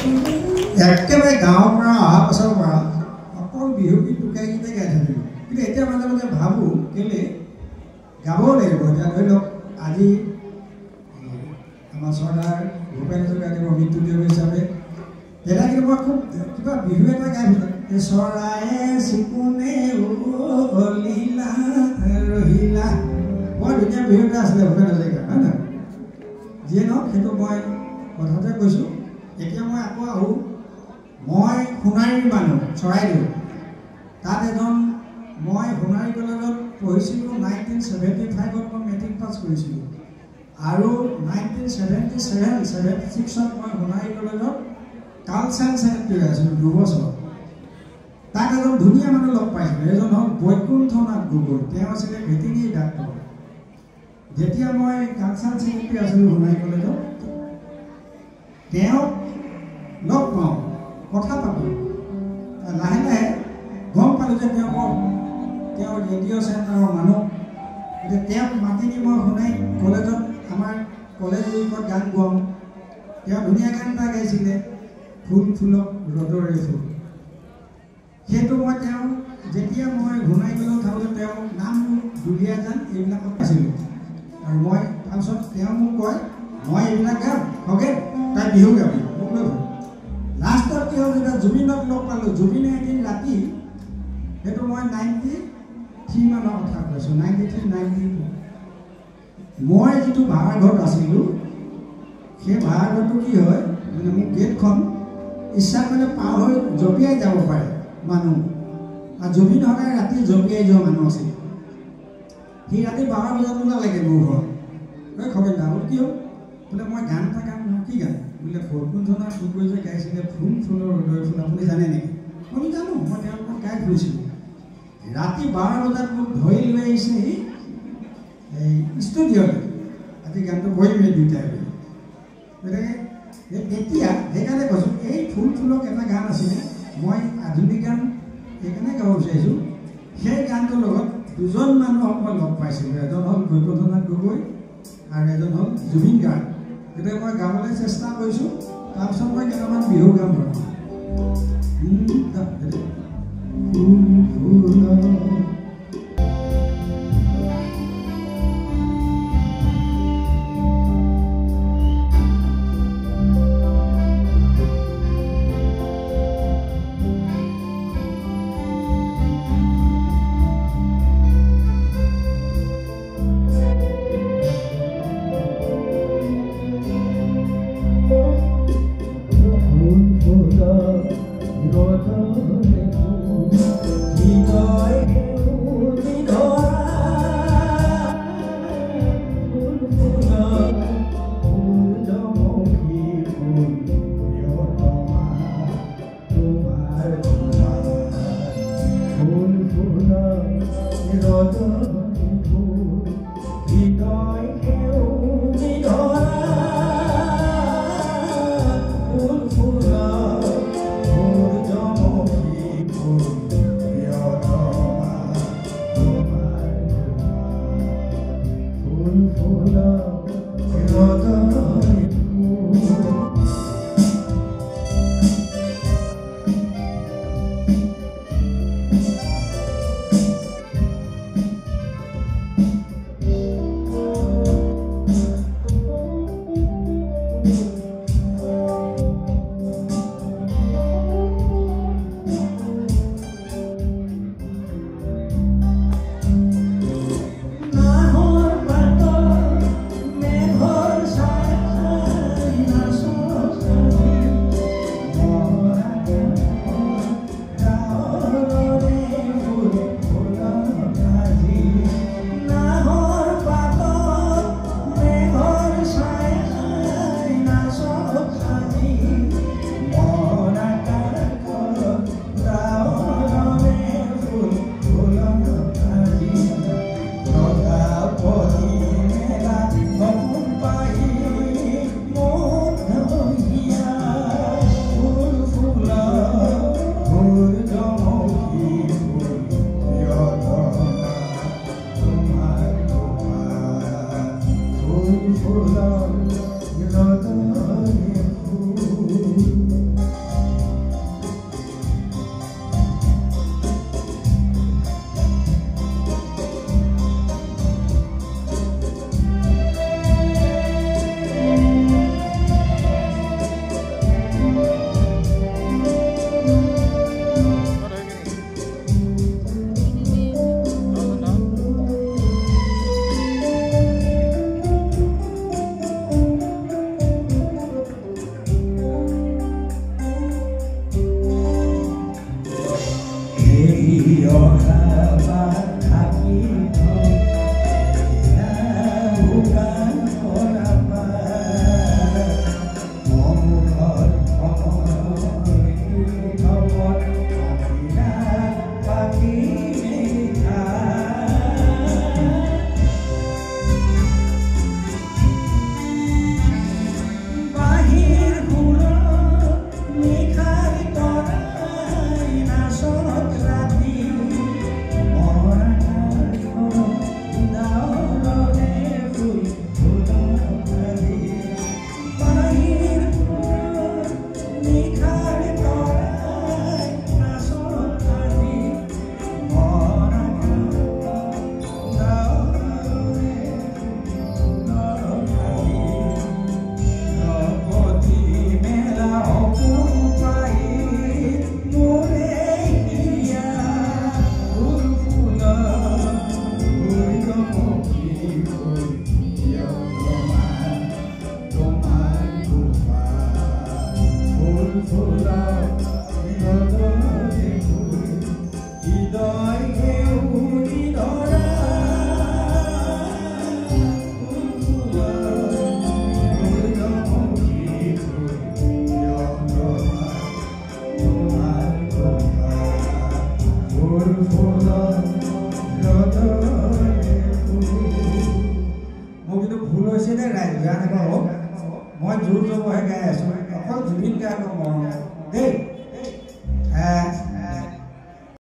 একেবাৰে গাঁৱৰ পৰা অহা পাছৰ পৰা অকল বিহু গীত টুকাই গীতে গাই থাকিলোঁ কিন্তু এতিয়া মাজে মাজে ভাবোঁ কেলৈ গাবও লাগিব এতিয়া ধৰি লওক আজি আমাৰ চৰ্দাৰ ভূপেন হাজৰিকাদেৱৰ মৃত্যু দিৱস হিচাপে তেতিয়া কিন্তু মই খুব কিবা বিহু এটা গাই থাকোঁ চৰায়ে চিকুণে লীলা ৰহিলা বৰ ধুনীয়া বিহু এটা আছিলে ভূপেন হাজৰিকাৰ হয় নহয় যিয়ে নহওক সেইটো মই কথাতে কৈছোঁ এতিয়া মই আকৌ আহোঁ মই সোণাৰীৰ মানুহ চৰাইদেউ তাত এজন মই সোণাৰী কলেজত পঢ়িছিলোঁ 1975ত মই মেট্ৰিক পাছ কৰিছিলোঁ আৰু 1976ত মই সোণাৰী কলেজত কালচাৰেল ছেক্ৰেটাৰী আছিলোঁ 2 বছৰ তাক এজন ধুনীয়া মানুহ লগ পাইছিলোঁ এজন হ'ল বৈকুণ্ঠনাথ গগৈ তেওঁ আছিলে ভেটেৰিনেৰী ডাক্তৰ যেতিয়া মই কালচাৰেল ছেক্ৰেটাৰী আছিলোঁ সোণাৰী কলেজত তেওঁক লগ পাওঁ কথা পাতোঁ লাহে লাহে গম পালোঁ যে তেওঁ ৰেডিঅ' চেণ্টাৰৰ মানুহ গতিকে তেওঁক মাতি নি মই সোণাৰী কলেজত আমাৰ কলেজ উইকত গান গোৱাওঁ তেওঁ ধুনীয়া গান এটা গাইছিলে ফুল ফুলক ৰ'দৰে ফুল সেইটো মই তেওঁ যেতিয়া মই সোণাৰী কলেজত থাকোঁতে তেওঁ নাম দুলীয়াজান এইবিলাকত আছিলোঁ আৰু মই তাৰপিছত তেওঁ মোক কয় মই এইবিলাক গাম অ'কে তাই বিহু গাবি মোক লৈ লাষ্টত কি হ'ল যেতিয়া জুবিনক লগ পালোঁ জুবিনে এদিন ৰাতি সেইটো মই 93 মানৰ কথা কৈছোঁ 93 92 মই যিটো ভাড়াঘৰত আছিলোঁ সেই ভাড়াঘৰটো কি হয় মানে মোৰ গেটখন ইচ্ছা কৰিলে পাৰ হৈ জঁপিয়াই যাব পাৰে মানুহ আৰু জুবিন সদায় ৰাতি জঁপিয়াই যোৱা মানুহ আছিল সি ৰাতি 12 বজাত লাগে মোৰ ঘৰত খবেন দা কি হ'ল বোলে মই গান এটা গাম নহয় কি গান বোলে বৈকুণ্ঠনাথ গগৈ যে গাইছিলে ফুল ফুলৰ ৰ'দৰ ফুল আপুনি জানে নেকি মই জানো মই তেওঁৰ লগত গাই ফুৰিছিলোঁ ৰাতি 12 বজাত মোক ধৰি লৈ আহিছে এই ষ্টুডিঅ'লৈ আজি গানটো কৰিমেই দুয়োটাই গতিকে এতিয়া সেইকাৰণে কৈছোঁ এই ফুল ফুলক এটা গান আছিলে মই আধুনিক গান সেইকাৰণে গাব বিচাৰিছোঁ সেই গানটোৰ লগত দুজন মানুহক মই লগ পাইছিলোঁ এজন হ'ল বৈকুণ্ঠনাথ গগৈ আৰু এজন হ'ল জুবিন গাৰ্গ গতিকে মই গাবলৈ চেষ্টা কৰিছোঁ তাৰপিছত মই কেইটামান বিহু গাম বাৰু He died. মই জোৰ জবৰহে গাই আছো অকল জুবিন গাৰ্গক মৰম দেই